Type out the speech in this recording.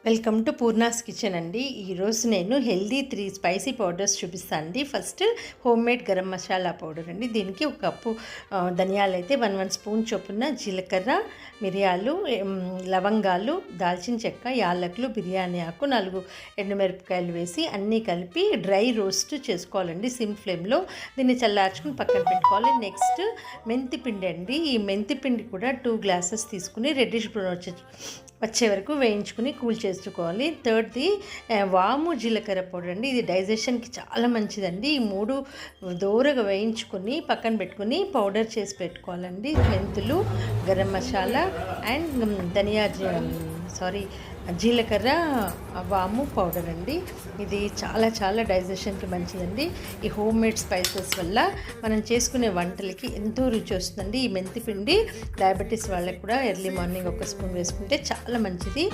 Welcome to Poorna's kitchen అండి. ఈరోజు నేను హెల్దీ 3 స్పైసీ పౌడర్స్ చూపిస్తాను అండి. First home made garam masala powder అండి. దీనికి ఒక కప్పు ధనియాలు అయితే 1 స్పూన్ చొప్పున, జీలకర్ర, మిరియాలు, లవంగాలు, దాల్చిన చెక్క, యాలకులు, బిర్యానీ ఆకు, 4 ఎండుమిరపకాయలు వేసి అన్నీ కలిపి డ్రై రోస్ట్ చేసుకోవాలండి సిమ్ ఫ్లేమ్లో. దీన్ని చల్లార్చుకుని పక్కన పెట్టుకోవాలి. నెక్స్ట్ మెంతి పిండి అండి. ఈ మెంతి పిండి కూడా 2 గ్లాసెస్ తీసుకుని రెడ్డిష్ బ్రౌన్ వచ్చే వరకు వేయించుకుని కూల్ చేసుకోవాలి. థర్డ్ది వాము జీలకర్ర పౌడర్ అండి. ఇది డైజెషన్కి చాలా మంచిదండి. ఈ 3 దోరగా వేయించుకొని పక్కన పెట్టుకుని పౌడర్ చేసి పెట్టుకోవాలండి. మెంతులు, గరం మసాలా అండ్ జీలకర్ర, వాము పౌడర్ అండి. ఇది చాలా చాలా డైజెషన్కి మంచిదండి. ఈ హోమ్ మేడ్ స్పైసెస్ వల్ల మనం చేసుకునే వంటలకి ఎంతో రుచి వస్తుందండి. ఈ మెంతి పిండి డయాబెటీస్ వాళ్ళకి కూడా ఎర్లీ మార్నింగ్ 1 స్పూన్ వేసుకుంటే చాలా మంచిది.